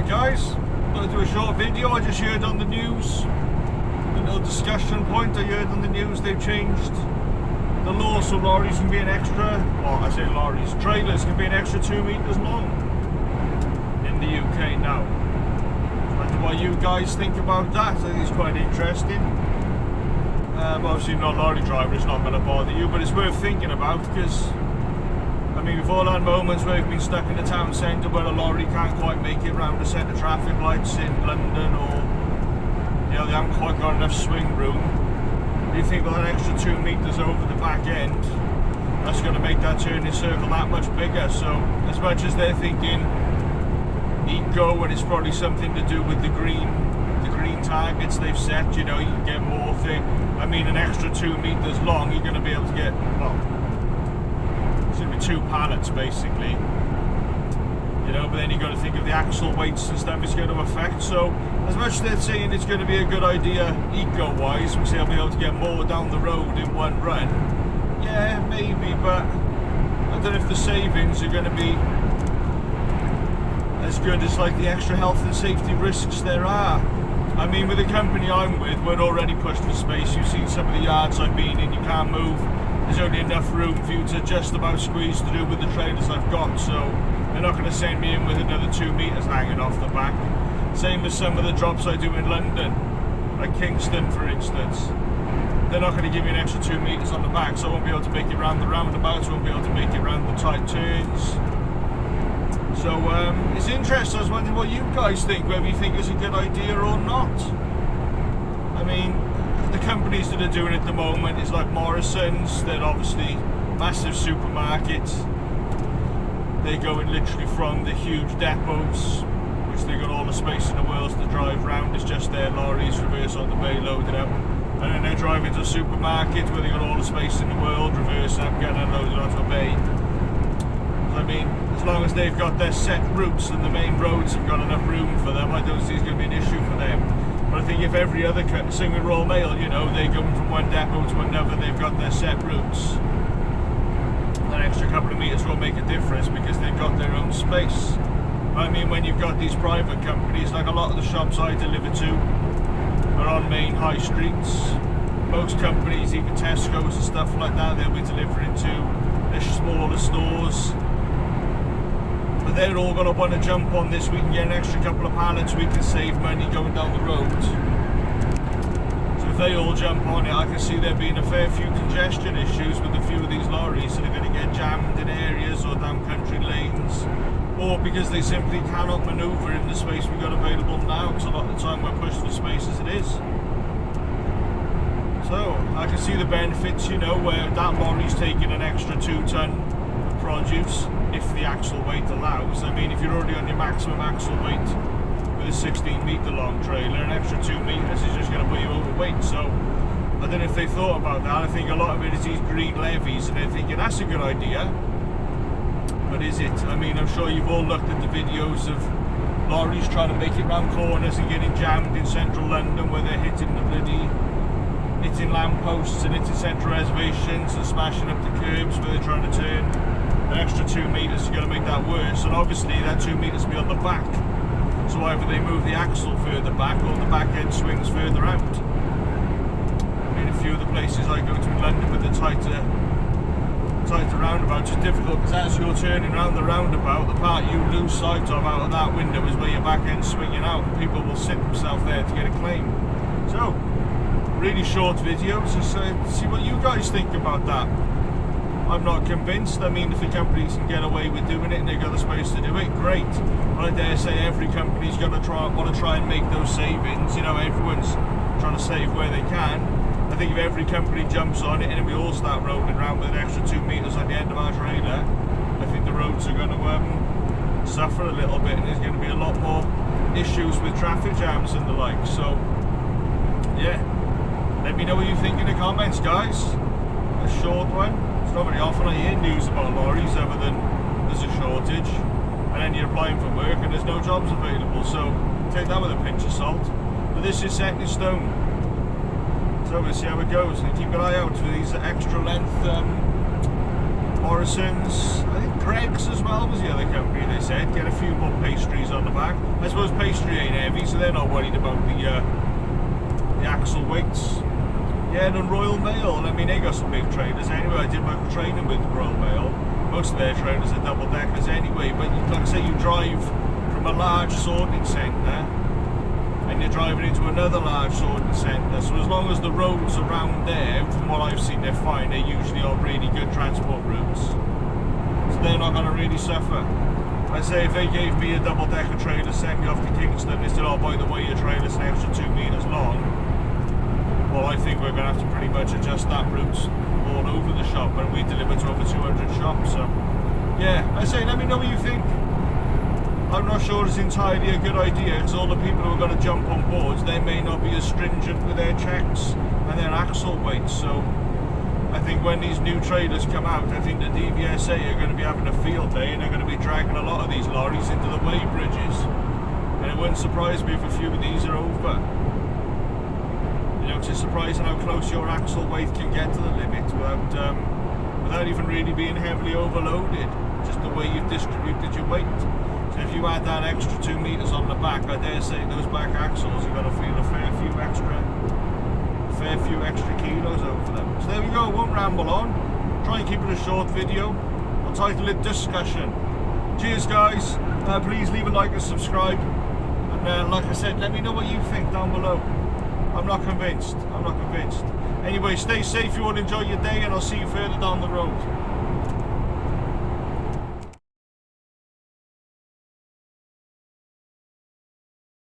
Right guys, I'm going to do a short video. I just heard on the news, a little discussion point. I heard on the news they've changed the law so lorries can be an extra, well I say lorries, trailers can be an extra 2 meters long in the UK now. I wonder what you guys think about that. I think it's quite interesting. Obviously not a lorry driver, it's not going to bother you, but it's worth thinking about because I mean, we've all had moments where we've been stuck in the town centre where a lorry can't quite make it round the centre traffic lights in London, or you know, they haven't quite got enough swing room. You think with an extra 2 meters over the back end, that's going to make that turning circle that much bigger. So as much as they're thinking eco, and it's probably something to do with the green targets they've set, you know, you can get more thing. I mean, an extra 2 meters long, you're going to be able to get, well, it's going to be 2 pallets basically, you know, but then you've got to think of the axle weights and stuff it's going to affect. So as much as they're saying it's going to be a good idea eco wise, because they'll be able to get more down the road in one run, yeah, maybe, but I don't know if the savings are going to be as good as like the extra health and safety risks there are. I mean, with the company I'm with, we're already pushed for space. You've seen some of the yards I've been in, you can't move. There's only enough room for you to just about squeeze through with the trailers I've got, so they're not going to send me in with another 2 meters hanging off the back. Same as some of the drops I do in London, like Kingston for instance. They're not going to give me an extra 2 meters on the back, so I won't be able to make it round the roundabouts, I won't be able to make it round the tight turns. So it's interesting. I was wondering what you guys think, whether you think it's a good idea or not. I mean, the companies that are doing it at the moment is like Morrison's. They're obviously massive supermarkets. They're going literally from the huge depots, which they've got all the space in the world to drive around. It's just their lorries, reverse on the bay, loaded up. And then they're driving to a supermarket where they've got all the space in the world, reverse up, get unloaded onto a bay. I mean, as long as they've got their set routes and the main roads have got enough room for them, I don't see it's going to be an issue for them. But I think if every other, same with Royal Mail, you know, they're going from one depot to another, they've got their set routes. An extra couple of meters will make a difference because they've got their own space. I mean, when you've got these private companies, like a lot of the shops I deliver to are on main high streets. Most companies, even Tesco's and stuff like that, they'll be delivering to their smaller stores. But they're all going to want to jump on this. We can get an extra couple of pallets, we can save money going down the road. So if they all jump on it, I can see there being a fair few congestion issues with a few of these lorries that are going to get jammed in areas or down country lanes, or because they simply cannot manoeuvre in the space we've got available now, because a lot of the time we're pushed for space as it is. So I can see the benefits, you know, where that lorry's taking an extra 2 ton of produce if the axle weight allows. I mean, if you're already on your maximum axle weight with a 16 meter long trailer, an extra 2 meters is just going to put you overweight. So I don't know if they thought about that. I think a lot of it is these green levies, and they're thinking that's a good idea. But is it? I mean, I'm sure you've all looked at the videos of lorries trying to make it round corners and getting jammed in central London, where they're hitting lampposts and hitting central reservations and smashing up the curbs where they're trying to turn. An extra 2 meters is going to make that worse, and obviously that 2 meters will be on the back, so either they move the axle further back or the back end swings further out. I mean, a few of the places I go to in London with the tighter roundabouts is difficult, because as you're turning around the roundabout, the part you lose sight of out of that window is where your back end's swinging out, and people will sit themselves there to get a claim. So really short video, so see what you guys think about that. I'm not convinced. I mean, if the companies can get away with doing it and they've got the space to do it, great. But I dare say every company's going to want to try and make those savings. You know, everyone's trying to save where they can. I think if every company jumps on it and we all start rolling around with an extra 2 meters on the end of our trailer, I think the roads are going to suffer a little bit, and there's going to be a lot more issues with traffic jams and the like. So, yeah. Let me know what you think in the comments, guys. A short one. It's not very often I hear news about lorries other than there's a shortage, and then you're applying for work and there's no jobs available, so take that with a pinch of salt. But this is set in stone, so we'll see how it goes, and keep an eye out for these extra length Morrison's. I think Greggs as well was the other company, they said. Get a few more pastries on the back. I suppose pastry ain't heavy, so they're not worried about the axle weights. Yeah, and then Royal Mail, I mean, they got some big trailers anyway. I did my training with Royal Mail. Most of their trailers are double deckers anyway, but like I say, you drive from a large sorting centre and you're driving into another large sorting centre, so as long as the roads around there, from what I've seen, they're fine. They're usually on really good transport routes, so they're not going to really suffer. I say if they gave me a double decker trailer, sent me off to Kingston, they said, oh, by the way, your trailer's an extra 2 metres long, well, I think we're going to have to pretty much adjust that route all over the shop, and we deliver to over 200 shops. So yeah, I say let me know what you think. I'm not sure it's entirely a good idea, because all the people who are going to jump on boards, they may not be as stringent with their checks and their axle weights. So I think when these new trailers come out, I think the DVSA are going to be having a field day, and they're going to be dragging a lot of these lorries into the weigh bridges, and it wouldn't surprise me if a few of these are over. You know, it's surprising how close your axle weight can get to the limit without even really being heavily overloaded, just the way you've distributed your weight. So if you add that extra 2 metres on the back, I dare say those back axles, you're going to feel a fair few extra kilos over them. So there we go, I won't ramble on. Try and keep it a short video. I'll title it Discussion. Cheers guys, please leave a like and subscribe, and like I said, let me know what you think down below. I'm not convinced. Anyway, stay safe, you all enjoy your day, and I'll see you further down the road.